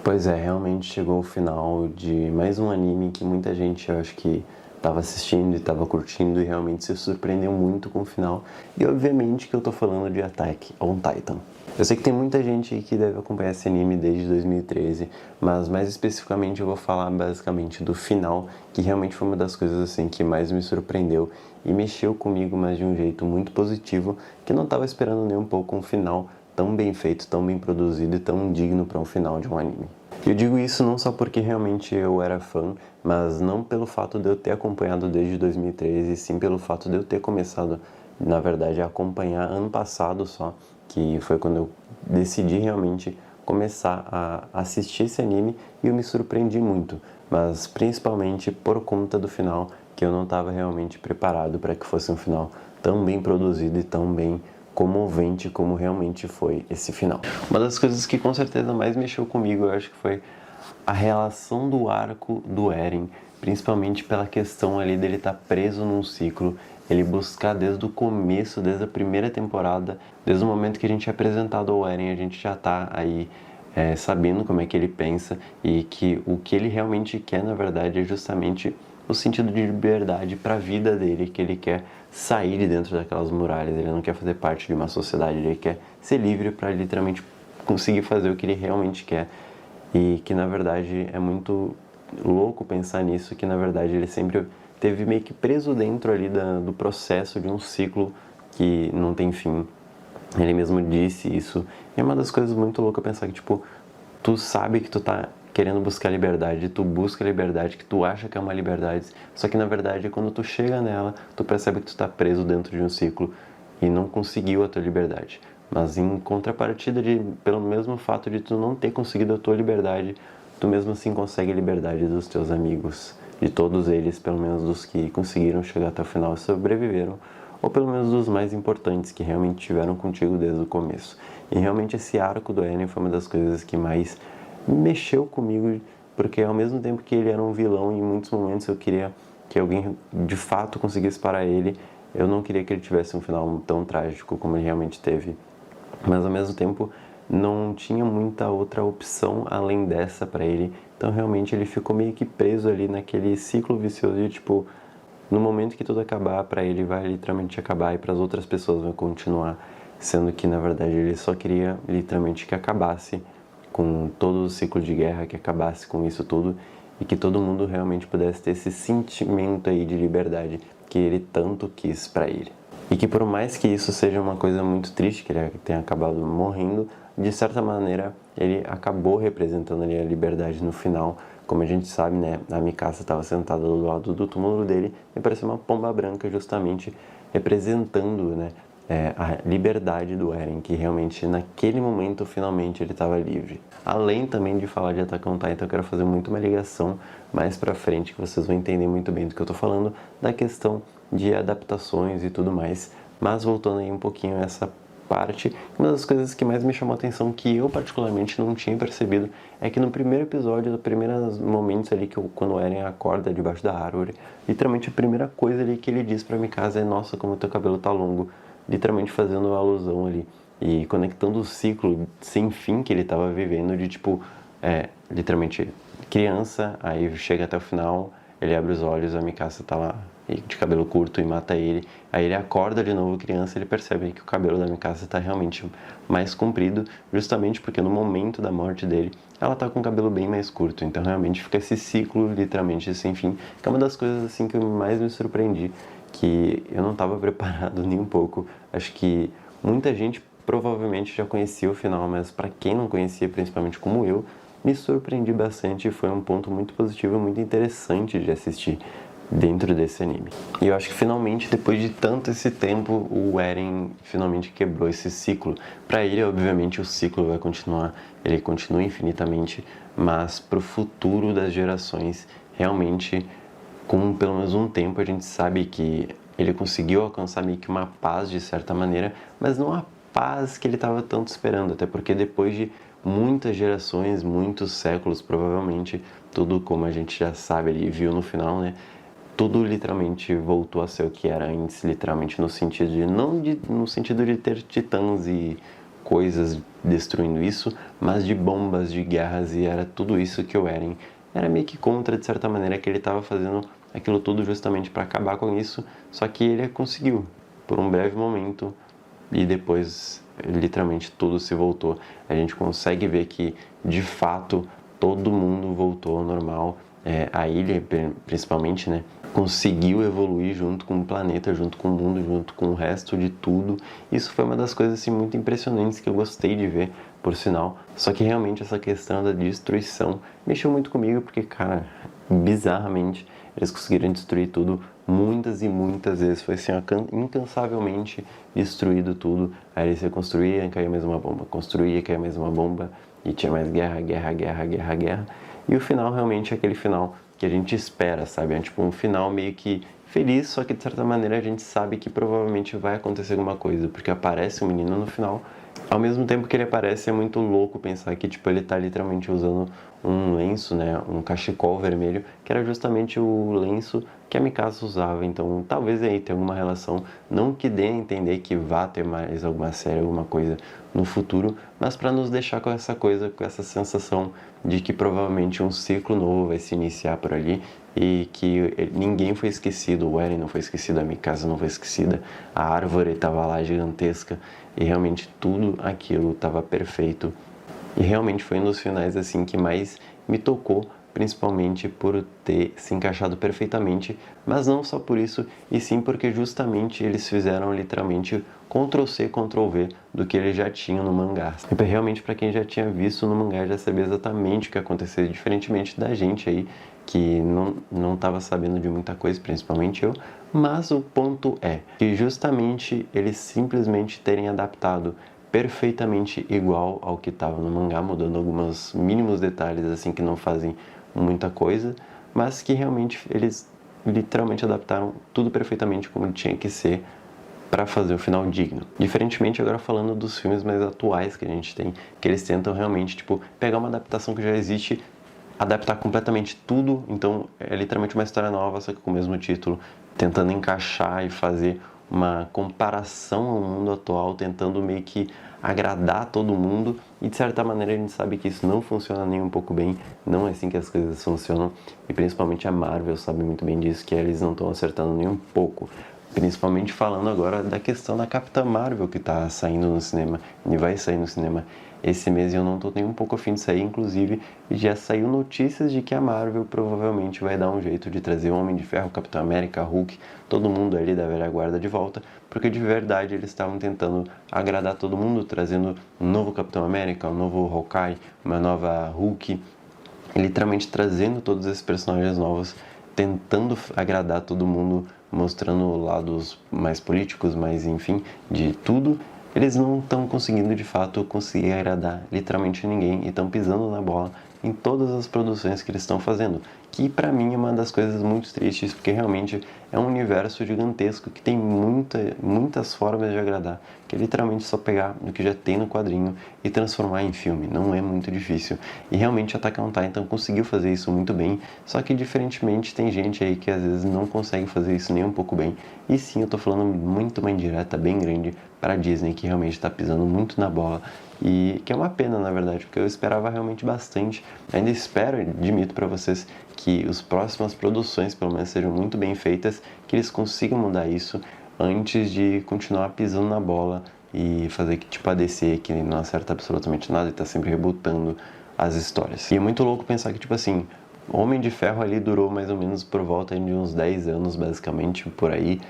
Pois é, realmente chegou o final de mais um anime que muita gente, eu acho que estava assistindo e estava curtindo e realmente se surpreendeu muito com o final. E obviamente que eu tô falando de Attack on Titan. Eu sei que tem muita gente aí que deve acompanhar esse anime desde 2013, mas mais especificamente eu vou falar basicamente do final, que realmente foi uma das coisas assim que mais me surpreendeu e mexeu comigo, mas de um jeito muito positivo, que eu não estava esperando nem um pouco um final tão bem feito, tão bem produzido e tão digno para um final de um anime. Eu digo isso não só porque realmente eu era fã, mas não pelo fato de eu ter acompanhado desde 2013, sim pelo fato de eu ter começado, na verdade, a acompanhar ano passado só, que foi quando eu decidi realmente começar a assistir esse anime e eu me surpreendi muito, mas principalmente por conta do final, que eu não estava realmente preparado para que fosse um final tão bem produzido e tão bem comovente como realmente foi esse final. Uma das coisas que com certeza mais mexeu comigo, eu acho que foi a relação do arco do Eren, principalmente pela questão ali dele estar preso num ciclo, ele buscar desde o começo, desde a primeira temporada, desde o momento que a gente é apresentado ao Eren, a gente já tá aí sabendo como é que ele pensa e que o que ele realmente quer, na verdade, é justamente o sentido de liberdade para a vida dele, que ele quer sair de dentro daquelas muralhas, ele não quer fazer parte de uma sociedade, ele quer ser livre para literalmente conseguir fazer o que ele realmente quer. E que na verdade é muito louco pensar nisso, que na verdade ele sempre teve meio que preso dentro ali do processo de um ciclo que não tem fim. Ele mesmo disse isso. E é uma das coisas muito loucas pensar que, tipo, tu sabe que tu tá querendo buscar liberdade, tu busca liberdade, que tu acha que é uma liberdade, só que na verdade quando tu chega nela, tu percebe que tu tá preso dentro de um ciclo e não conseguiu a tua liberdade. Mas em contrapartida, pelo mesmo fato de tu não ter conseguido a tua liberdade, tu mesmo assim consegue a liberdade dos teus amigos, de todos eles, pelo menos dos que conseguiram chegar até o final e sobreviveram, ou pelo menos dos mais importantes, que realmente estiveram contigo desde o começo. E realmente esse arco do Eren foi uma das coisas que mais mexeu comigo, porque ao mesmo tempo que ele era um vilão, em muitos momentos eu queria que alguém de fato conseguisse parar ele, eu não queria que ele tivesse um final tão trágico como ele realmente teve. Mas ao mesmo tempo não tinha muita outra opção além dessa para ele, então realmente ele ficou meio que preso ali naquele ciclo vicioso de tipo, no momento que tudo acabar, para ele vai literalmente acabar e para as outras pessoas vai continuar, sendo que na verdade ele só queria literalmente que acabasse com todo o ciclo de guerra, que acabasse com isso tudo e que todo mundo realmente pudesse ter esse sentimento aí de liberdade que ele tanto quis para ele. E que por mais que isso seja uma coisa muito triste, que ele tenha acabado morrendo, de certa maneira ele acabou representando ali a liberdade no final. Como a gente sabe, né, a Mikasa estava sentada do lado do túmulo dele e parecia uma pomba branca justamente representando, né, a liberdade do Eren, que realmente naquele momento finalmente ele estava livre. Além também de falar de Attack on Titan, eu quero fazer muito uma ligação mais pra frente, que vocês vão entender muito bem do que eu tô falando, da questão de adaptações e tudo mais. Mas voltando aí um pouquinho a essa parte, uma das coisas que mais me chamou a atenção, que eu particularmente não tinha percebido, é que no primeiro episódio, nos primeiros momentos ali, quando o Eren acorda debaixo da árvore, literalmente a primeira coisa ali que ele diz pra Mikasa é: nossa, como teu cabelo tá longo, literalmente fazendo uma alusão ali e conectando o ciclo sem fim que ele tava vivendo de tipo, literalmente criança, aí chega até o final, ele abre os olhos, a Mikasa tá lá de cabelo curto e mata ele. Aí ele acorda de novo criança e ele percebe que o cabelo da Mikasa tá realmente mais comprido, justamente porque no momento da morte dele, ela tá com o cabelo bem mais curto. Então realmente fica esse ciclo literalmente sem fim, que é uma das coisas assim que eu mais me surpreendi, que eu não estava preparado nem um pouco. Acho que muita gente provavelmente já conhecia o final, mas para quem não conhecia, principalmente como eu, me surpreendi bastante e foi um ponto muito positivo e muito interessante de assistir dentro desse anime. E eu acho que finalmente, depois de tanto esse tempo, o Eren finalmente quebrou esse ciclo. Para ele, obviamente, o ciclo vai continuar, ele continua infinitamente, mas pro futuro das gerações, realmente, com pelo menos um tempo, a gente sabe que ele conseguiu alcançar meio que uma paz de certa maneira, mas não a paz que ele estava tanto esperando, até porque depois de muitas gerações, muitos séculos, provavelmente, tudo como a gente já sabe e viu no final, né? Tudo literalmente voltou a ser o que era antes, literalmente no sentido de, não de, no sentido de ter titãs e coisas destruindo isso, mas de bombas, de guerras, e era tudo isso que o Eren era meio que contra, de certa maneira, que ele estava fazendo aquilo tudo justamente para acabar com isso, só que ele conseguiu, por um breve momento, e depois literalmente tudo se voltou. A gente consegue ver que, de fato, todo mundo voltou ao normal. A ilha, principalmente, né, conseguiu evoluir junto com o planeta, junto com o mundo, junto com o resto de tudo. Isso foi uma das coisas assim, muito impressionantes que eu gostei de ver, por sinal. Só que realmente essa questão da destruição mexeu muito comigo, porque, cara, bizarramente, eles conseguiram destruir tudo muitas e muitas vezes. Foi assim, incansavelmente destruído tudo. Aí eles reconstruíam, caía mais uma bomba, construía, caía mais uma bomba, e tinha mais guerra, guerra, guerra, guerra, guerra. E o final realmente é aquele final que a gente espera, sabe? É tipo um final meio que feliz, só que de certa maneira a gente sabe que provavelmente vai acontecer alguma coisa, porque aparece um menino no final. Ao mesmo tempo que ele aparece, é muito louco pensar que tipo ele tá literalmente usando um lenço, né, um cachecol vermelho, que era justamente o lenço que a Mikasa usava. Então, talvez aí tenha alguma relação, não que dê a entender que vá ter mais alguma série, alguma coisa no futuro, mas para nos deixar com essa coisa, com essa sensação de que provavelmente um ciclo novo vai se iniciar por ali e que ninguém foi esquecido, o Eren não foi esquecido, a Mikasa não foi esquecida, a árvore estava lá gigantesca e realmente tudo aquilo estava perfeito. E realmente foi um dos finais assim que mais me tocou, principalmente por ter se encaixado perfeitamente, mas não só por isso, e sim porque justamente eles fizeram literalmente Ctrl+C, Ctrl+V do que eles já tinham no mangá. E realmente para quem já tinha visto no mangá já sabia exatamente o que aconteceu, diferentemente da gente aí que não estava sabendo de muita coisa, principalmente eu, mas o ponto é que justamente eles simplesmente terem adaptado perfeitamente igual ao que estava no mangá, mudando alguns mínimos detalhes assim que não fazem muita coisa, mas que realmente eles literalmente adaptaram tudo perfeitamente como tinha que ser para fazer o final digno. Diferentemente agora falando dos filmes mais atuais que a gente tem, que eles tentam realmente tipo pegar uma adaptação que já existe, adaptar completamente tudo, então é literalmente uma história nova, só que com o mesmo título, tentando encaixar e fazer uma comparação ao mundo atual, tentando meio que agradar todo mundo, e de certa maneira a gente sabe que isso não funciona nem um pouco bem, não é assim que as coisas funcionam, e principalmente a Marvel sabe muito bem disso, que eles não estão acertando nem um pouco. Principalmente falando agora da questão da Capitã Marvel que está saindo no cinema, e vai sair no cinema esse mês, e eu não estou nem um pouco afim de sair, inclusive já saiu notícias de que a Marvel provavelmente vai dar um jeito de trazer o Homem de Ferro, Capitão América, Hulk, todo mundo ali da velha guarda de volta, porque de verdade eles estavam tentando agradar todo mundo, trazendo um novo Capitão América, um novo Hawkeye, uma nova Hulk, literalmente trazendo todos esses personagens novos, tentando agradar todo mundo, mostrando lados mais políticos, mais enfim, de tudo. Eles não estão conseguindo de fato conseguir agradar literalmente ninguém e estão pisando na bola em todas as produções que eles estão fazendo, que para mim é uma das coisas muito tristes, porque realmente é um universo gigantesco que tem muitas formas de agradar, que é literalmente só pegar o que já tem no quadrinho e transformar em filme, não é muito difícil. E realmente Attack on Titan conseguiu fazer isso muito bem, só que diferentemente tem gente aí que às vezes não consegue fazer isso nem um pouco bem, e sim, eu tô falando muito uma indireta bem grande para a Disney, que realmente está pisando muito na bola, e que é uma pena, na verdade, porque eu esperava realmente bastante. Ainda espero, admito para vocês, que as próximas produções, pelo menos, sejam muito bem feitas, que eles consigam mudar isso antes de continuar pisando na bola e fazer que tipo a DC, que não acerta absolutamente nada e tá sempre rebutando as histórias. E é muito louco pensar que, tipo assim, Homem de Ferro ali durou mais ou menos por volta de uns 10 anos, basicamente, por aí,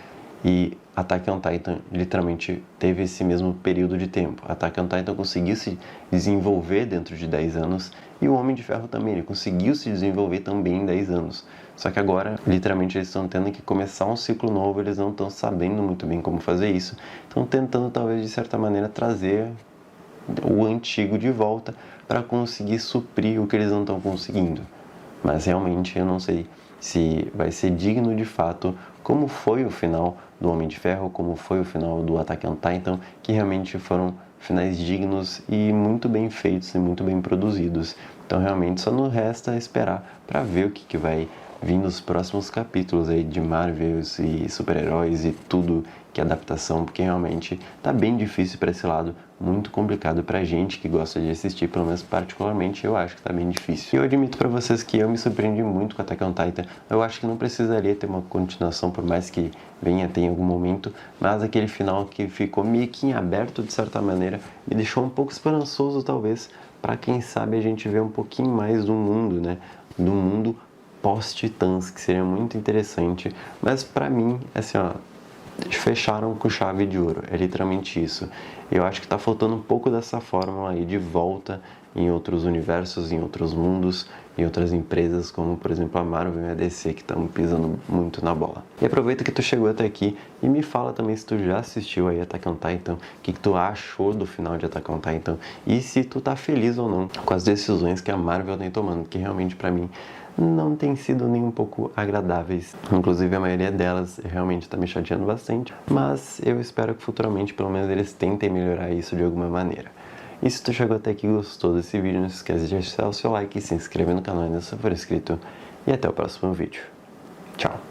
e Attack on Titan literalmente teve esse mesmo período de tempo. Attack on Titan conseguiu se desenvolver dentro de 10 anos e o Homem de Ferro também, ele conseguiu se desenvolver também em 10 anos. Só que agora, literalmente, eles estão tendo que começar um ciclo novo, eles não estão sabendo muito bem como fazer isso. Estão tentando, talvez, de certa maneira, trazer o antigo de volta para conseguir suprir o que eles não estão conseguindo. Mas realmente eu não sei se vai ser digno de fato, como foi o final do Homem de Ferro, como foi o final do Attack on Titan, que realmente foram finais dignos e muito bem feitos e muito bem produzidos. Então realmente só nos resta esperar para ver o que vai vindo os próximos capítulos aí de Marvels e super-heróis e tudo que é adaptação, porque realmente tá bem difícil para esse lado, muito complicado pra gente que gosta de assistir, pelo menos particularmente eu acho que tá bem difícil. E eu admito pra vocês que eu me surpreendi muito com Attack on Titan. Eu acho que não precisaria ter uma continuação, por mais que venha ter em algum momento, mas aquele final que ficou meio que em aberto de certa maneira me deixou um pouco esperançoso, talvez, para quem sabe a gente ver um pouquinho mais do mundo, né? Do mundo pós-Titãs, que seria muito interessante. Mas pra mim, assim, ó, fecharam com chave de ouro, é literalmente isso. Eu acho que tá faltando um pouco dessa fórmula aí de volta em outros universos, em outros mundos, em outras empresas, como por exemplo a Marvel e a DC, que estão pisando muito na bola. E aproveita que tu chegou até aqui e me fala também se tu já assistiu aí Attack on Titan, o que tu achou do final de Attack on Titan e se tu tá feliz ou não com as decisões que a Marvel tem tomando, que realmente pra mim não tem sido nem um pouco agradáveis. Inclusive a maioria delas realmente está me chateando bastante, mas eu espero que futuramente pelo menos eles tentem melhorar isso de alguma maneira. E se tu chegou até aqui e gostou desse vídeo, não se esqueça de deixar o seu like e se inscrever no canal ainda se for inscrito. E até o próximo vídeo. Tchau!